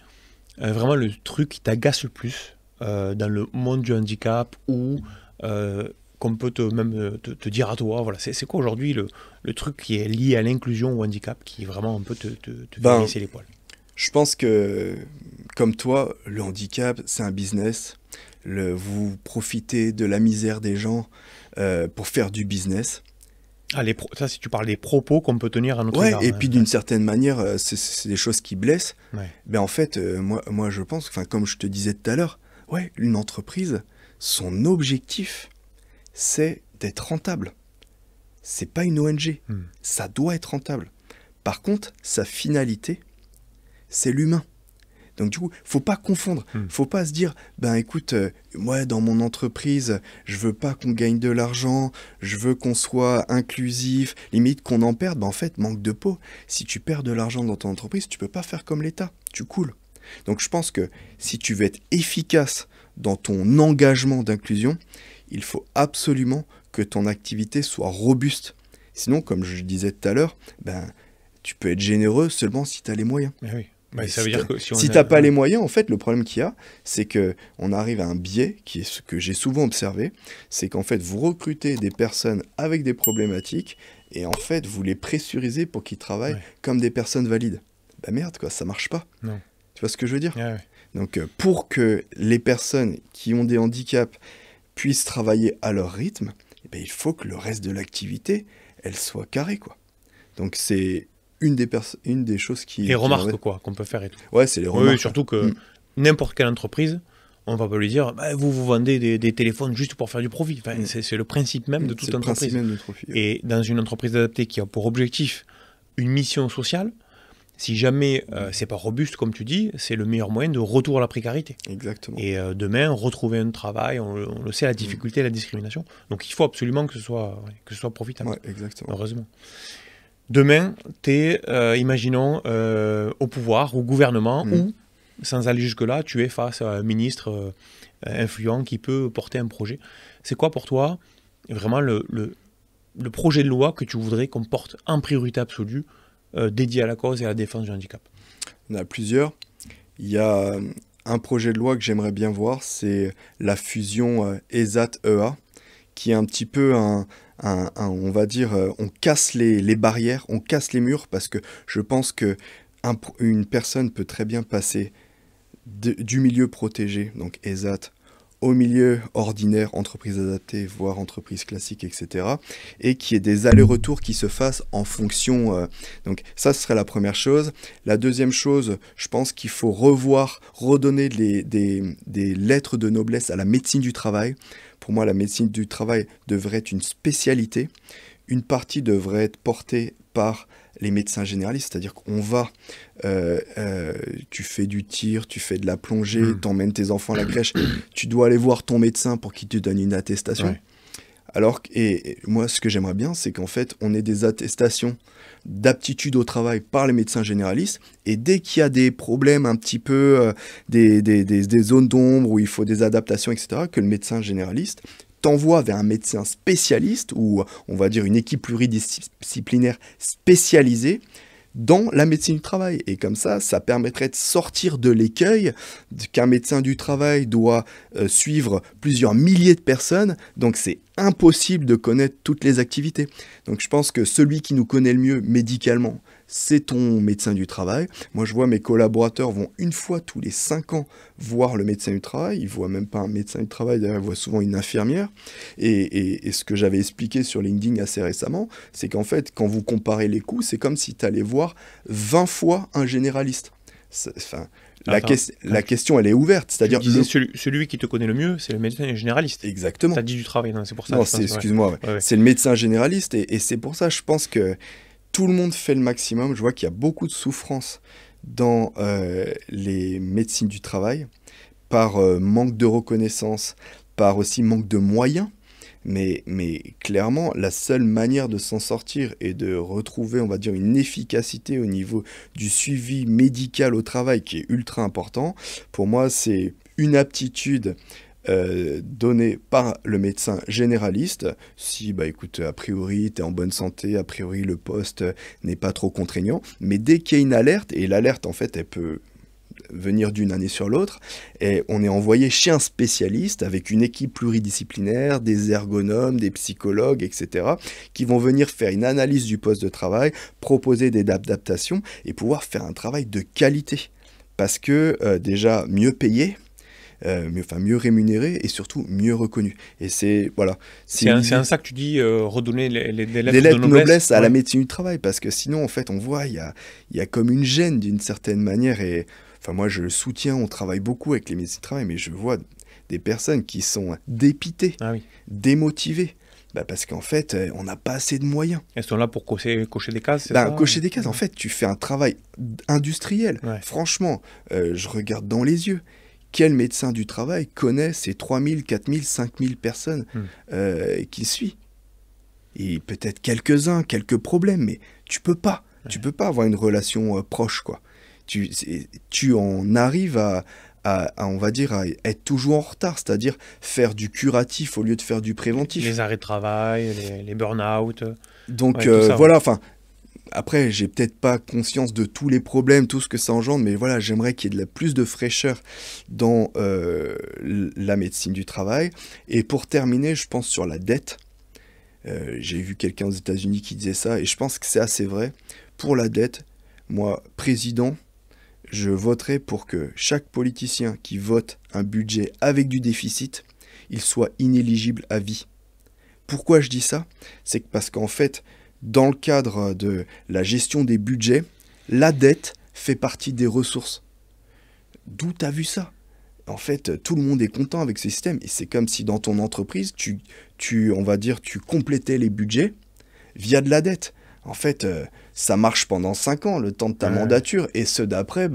vraiment le truc qui t'agace le plus dans le monde du handicap, ou qu'on peut te dire à toi, voilà, c'est quoi aujourd'hui le truc qui est lié à l'inclusion ou au handicap qui vraiment un peu te fait hérisser les poils? Je pense que, comme toi, le handicap, c'est un business. Vous profitez de la misère des gens pour faire du business. Ah, ça, si tu parles des propos qu'on peut tenir à notre égard. Et puis d'une certaine manière, c'est des choses qui blessent. Ouais. Ben en fait, moi je pense, comme je te disais tout à l'heure, une entreprise, son objectif, c'est d'être rentable. C'est pas une ONG. Ça doit être rentable. Par contre, sa finalité, c'est l'humain. Donc du coup, faut pas confondre. Faut pas se dire, écoute, moi dans mon entreprise, je veux pas qu'on gagne de l'argent, je veux qu'on soit inclusif, limite qu'on en perde. En fait, manque de peau. Si tu perds de l'argent dans ton entreprise, tu peux pas faire comme l'État. Tu coules. Donc je pense que si tu veux être efficace dans ton engagement d'inclusion, il faut absolument que ton activité soit robuste. Sinon, comme je disais tout à l'heure, tu peux être généreux seulement si tu as les moyens. Oui. Ça veut dire que si tu n'as pas les moyens, en fait, le problème qu'il y a, c'est qu'on arrive à un biais, qui est ce que j'ai souvent observé, c'est qu'en fait, vous recrutez des personnes avec des problématiques, et en fait, vous les pressurisez pour qu'ils travaillent comme des personnes valides. Merde, quoi, ça marche pas. Non. Tu vois ce que je veux dire ? Ouais. Donc, pour que les personnes qui ont des handicaps puissent travailler à leur rythme, il faut que le reste de l'activité, elle soit carrée, quoi. Donc, c'est une des choses qui... Les remarques, quoi, qu'on peut faire et tout. Ouais, c'est les remarques. Oui, surtout que n'importe quelle entreprise, on va pas lui dire bah, vous vendez des téléphones juste pour faire du profit. Enfin, c'est le principe même de toute entreprise. Même de profit, ouais. Et dans une entreprise adaptée qui a pour objectif une mission sociale, si jamais c'est pas robuste, comme tu dis, c'est le meilleur moyen de retour à la précarité. Exactement. Et demain, retrouver un travail, on le sait, la difficulté, la discrimination. Donc il faut absolument que ce soit profitable. Ouais, exactement. Heureusement. Demain, tu es, imaginons, au pouvoir, au gouvernement, ou, sans aller jusque-là, tu es face à un ministre influent qui peut porter un projet. C'est quoi pour toi vraiment le projet de loi que tu voudrais qu'on porte en priorité absolue dédié à la cause et à la défense du handicap? Il y en a plusieurs. Il y a un projet de loi que j'aimerais bien voir, c'est la fusion ESAT-EA, qui est un petit peu on va dire, on casse les barrières, on casse les murs, parce que je pense qu'une personne peut très bien passer du milieu protégé, donc ESAT, au milieu ordinaire, entreprise adaptée, voire entreprise classique, etc. Et qu'il y ait des allers-retours qui se fassent en fonction. Donc ça, ce serait la première chose. La deuxième chose, je pense qu'il faut redonner des lettres de noblesse à la médecine du travail. Pour moi, la médecine du travail devrait être une spécialité. Une partie devrait être portée par les médecins généralistes, c'est-à-dire qu'on va, tu fais du tir, tu fais de la plongée, t'emmènes tes enfants à la crèche, tu dois aller voir ton médecin pour qu'il te donne une attestation. Ouais. Alors, et moi, ce que j'aimerais bien, c'est qu'en fait, on ait des attestations d'aptitude au travail par les médecins généralistes, et dès qu'il y a des problèmes un petit peu, des zones d'ombre où il faut des adaptations, etc., que le médecin généraliste t'envoie vers un médecin spécialiste, ou on va dire une équipe pluridisciplinaire spécialisée dans la médecine du travail. Et comme ça permettrait de sortir de l'écueil qu'un médecin du travail doit suivre plusieurs milliers de personnes, donc c'est impossible de connaître toutes les activités. Donc je pense que celui qui nous connaît le mieux médicalement, c'est ton médecin du travail. Moi, je vois mes collaborateurs vont une fois tous les 5 ans voir le médecin du travail. Ils ne voient même pas un médecin du travail, d'ailleurs, ils voient souvent une infirmière. Et ce que j'avais expliqué sur LinkedIn assez récemment, c'est qu'en fait, quand vous comparez les coûts, c'est comme si tu allais voir 20 fois un généraliste. La question, elle est ouverte. C'est-à-dire celui qui te connaît le mieux, c'est le médecin généraliste. Exactement. Tu as dit du travail, non, c'est pour ça. Non, excuse-moi. Ouais. C'est le médecin généraliste. Et c'est pour ça, je pense que tout le monde fait le maximum. Je vois qu'il y a beaucoup de souffrance dans les médecines du travail, par manque de reconnaissance, par aussi manque de moyens. Mais clairement, la seule manière de s'en sortir et de retrouver, on va dire, une efficacité au niveau du suivi médical au travail qui est ultra important, pour moi, c'est une aptitude donné par le médecin généraliste. Si, écoute, a priori, tu es en bonne santé, a priori, le poste n'est pas trop contraignant, mais dès qu'il y a une alerte, et l'alerte, en fait, elle peut venir d'une année sur l'autre, et on est envoyé chez un spécialiste avec une équipe pluridisciplinaire, des ergonomes, des psychologues, etc., qui vont venir faire une analyse du poste de travail, proposer des adaptations, et pouvoir faire un travail de qualité. Parce que, déjà, mieux payé, mieux rémunéré et surtout mieux reconnu. Et c'est en ça que tu dis redonner les lettres de noblesse à la médecine du travail, parce que sinon en fait on voit il y a comme une gêne d'une certaine manière. Et enfin moi je le soutiens, on travaille beaucoup avec les médecins du travail, mais je vois des personnes qui sont dépitées, démotivées. Parce qu'en fait, on n'a pas assez de moyens. Elles sont là pour cocher des cases, c'est ça ? Cocher des cases, en fait, tu fais un travail industriel. Ouais. Franchement, je regarde dans les yeux. Quel médecin du travail connaît ces 3000, 4000, 5000 personnes qui suivent ? Et peut-être quelques problèmes, mais tu peux pas. Ouais. Tu peux pas avoir une relation proche, quoi. Tu en arrives à, on va dire, à être toujours en retard, c'est-à-dire faire du curatif au lieu de faire du préventif. Les arrêts de travail, les burn-out. Donc voilà, enfin... Après, j'ai peut-être pas conscience de tous les problèmes, tout ce que ça engendre, mais voilà, j'aimerais qu'il y ait plus de fraîcheur dans la médecine du travail. Et pour terminer, je pense sur la dette. J'ai vu quelqu'un aux États-Unis qui disait ça, et je pense que c'est assez vrai. Pour la dette, moi, président, je voterai pour que chaque politicien qui vote un budget avec du déficit, il soit inéligible à vie. Pourquoi je dis ça ? C'est parce qu'en fait, dans le cadre de la gestion des budgets, la dette fait partie des ressources. D'où tu as vu ça ? En fait, tout le monde est content avec ce système. Et c'est comme si dans ton entreprise, on va dire, tu complétais les budgets via de la dette. En fait, ça marche pendant 5 ans, le temps de ta mandature, et ceux d'après,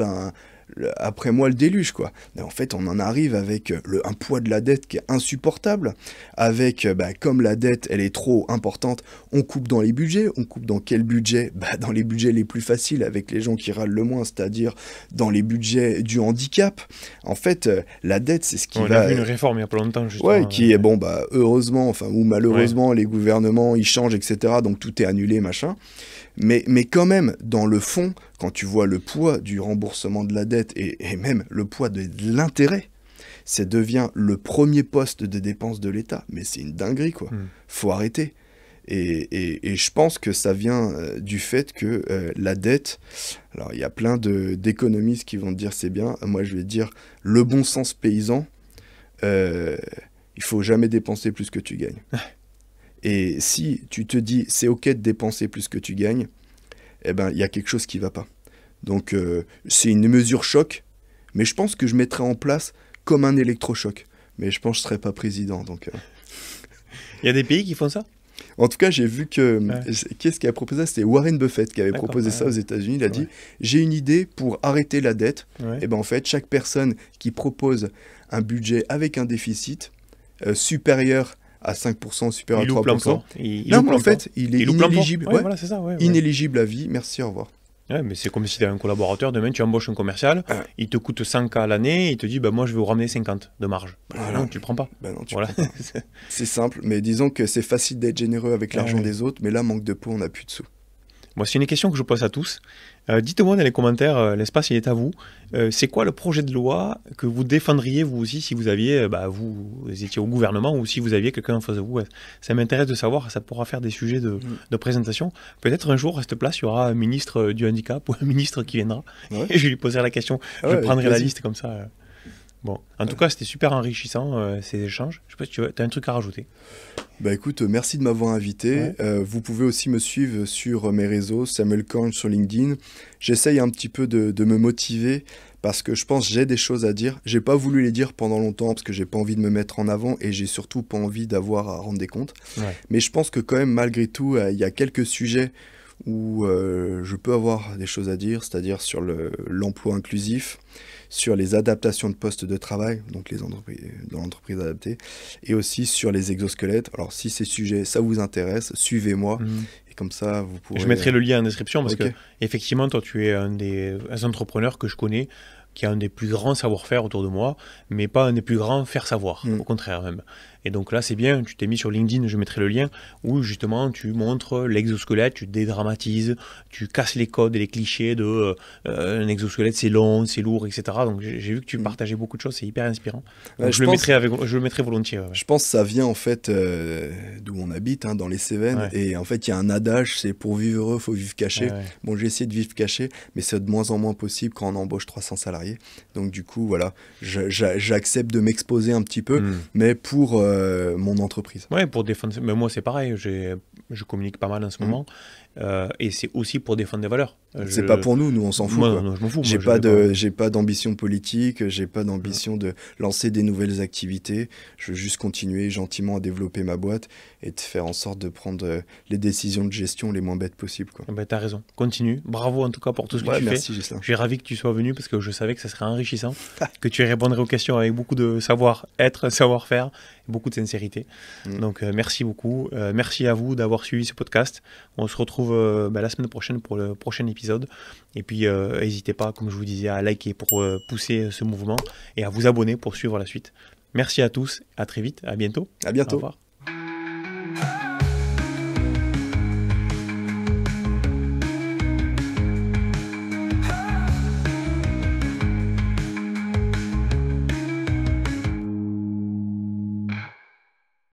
après moi le déluge, quoi. Mais en fait, on en arrive avec un poids de la dette qui est insupportable, avec, comme la dette, elle est trop importante, on coupe dans les budgets. On coupe dans quel budget? Dans les budgets les plus faciles, avec les gens qui râlent le moins, c'est-à-dire dans les budgets du handicap. En fait, la dette, c'est ce qui On a vu une réforme il y a pas longtemps, justement. Ouais, qui est, heureusement, ou malheureusement, les gouvernements, ils changent, etc., donc tout est annulé, machin. Mais quand même, dans le fond, quand tu vois le poids du remboursement de la dette et même le poids de l'intérêt, ça devient le premier poste de dépense de l'État. Mais c'est une dinguerie, quoi. Faut arrêter. Et je pense que ça vient du fait que la dette... Alors, il y a plein d'économistes qui vont te dire c'est bien. Moi, je vais te dire, le bon sens paysan, il faut jamais dépenser plus que tu gagnes. Et si tu te dis c'est ok de dépenser plus que tu gagnes, il y a quelque chose qui ne va pas. Donc c'est une mesure choc, mais je pense que je mettrais en place comme un électrochoc. Mais je pense que je ne serais pas président. Donc, Il y a des pays qui font ça? En tout cas, j'ai vu que... Qu'est-ce qui a proposé ça? C'était Warren Buffett qui avait proposé ça aux États-Unis. Il a dit, j'ai une idée pour arrêter la dette. Et en fait, chaque personne qui propose un budget avec un déficit supérieur à 5%, supérieur à 3%. Non, mais en fait, il est inéligible. Voilà, c'est ça, inéligible à vie. Merci, au revoir. Ouais, mais c'est comme si tu as un collaborateur, demain tu embauches un commercial, il te coûte 100K à l'année, il te dit moi je vais vous ramener 50 de marge. Non, tu le prends pas. Non, tu prends pas. C'est simple, mais disons que c'est facile d'être généreux avec l'argent des autres, mais là, manque de peau, on n'a plus de sous. Moi, c'est une question que je pose à tous. Dites-moi dans les commentaires, l'espace il est à vous. C'est quoi le projet de loi que vous défendriez vous aussi si vous aviez, vous étiez au gouvernement ou si vous aviez quelqu'un en face de vous? Ça m'intéresse de savoir, ça pourra faire des sujets de présentation. Peut-être un jour à cette place, il y aura un ministre du handicap ou un ministre qui viendra et je lui poserai la question. Je prendrai la liste comme ça. Bon, en tout cas, c'était super enrichissant ces échanges. Je sais pas si tu as un truc à rajouter. Écoute, merci de m'avoir invité. Vous pouvez aussi me suivre sur mes réseaux, Samuel Korn sur LinkedIn. J'essaye un petit peu de me motiver parce que je pense que j'ai des choses à dire. J'ai pas voulu les dire pendant longtemps parce que j'ai pas envie de me mettre en avant et j'ai surtout pas envie d'avoir à rendre des comptes. Mais je pense que quand même, malgré tout, il y a quelques sujets où je peux avoir des choses à dire, c'est-à-dire sur l'emploi inclusif, sur les adaptations de postes de travail, donc les entreprises, dans l'entreprise adaptée, et aussi sur les exosquelettes. Alors si ces sujets, ça vous intéresse, suivez-moi, et comme ça, vous pourrez... Je mettrai le lien en description, parce que effectivement, toi, tu es un des entrepreneurs que je connais, qui a un des plus grands savoir-faire autour de moi, mais pas un des plus grands faire savoir, au contraire même. Et donc là, c'est bien, tu t'es mis sur LinkedIn, je mettrai le lien, où justement tu montres l'exosquelette, tu dédramatises, tu casses les codes et les clichés de un exosquelette c'est long, c'est lourd, etc. Donc j'ai vu que tu partageais beaucoup de choses, c'est hyper inspirant. Donc, je le mettrai volontiers. Je pense que ça vient en fait d'où on habite, dans les Cévennes, et en fait il y a un adage, c'est pour vivre heureux, il faut vivre caché. Bon, j'ai essayé de vivre caché, mais c'est de moins en moins possible quand on embauche 300 salariés. Donc du coup, voilà, j'accepte de m'exposer un petit peu, mais pour mon entreprise. Ouais, pour défendre. Mais moi, c'est pareil. Je communique pas mal en ce moment. Et c'est aussi pour défendre des valeurs. C'est pas pour nous on s'en fout. Moi, non, je m'en fous. J'ai pas d'ambition politique, j'ai pas d'ambition de lancer des nouvelles activités. Je veux juste continuer gentiment à développer ma boîte et de faire en sorte de prendre les décisions de gestion les moins bêtes possibles. T'as raison. Continue. Bravo en tout cas pour tout ce que tu merci, fais. Gislain. Je suis ravi que tu sois venu parce que je savais que ça serait enrichissant, que tu répondrais aux questions avec beaucoup de savoir-être, savoir-faire, beaucoup de sincérité. Donc merci beaucoup. Merci à vous d'avoir suivi ce podcast. On se retrouve la semaine prochaine pour le prochain épisode. Et puis, n'hésitez pas, comme je vous disais, à liker pour pousser ce mouvement et à vous abonner pour suivre la suite. Merci à tous, à très vite, à bientôt. À bientôt. Au revoir.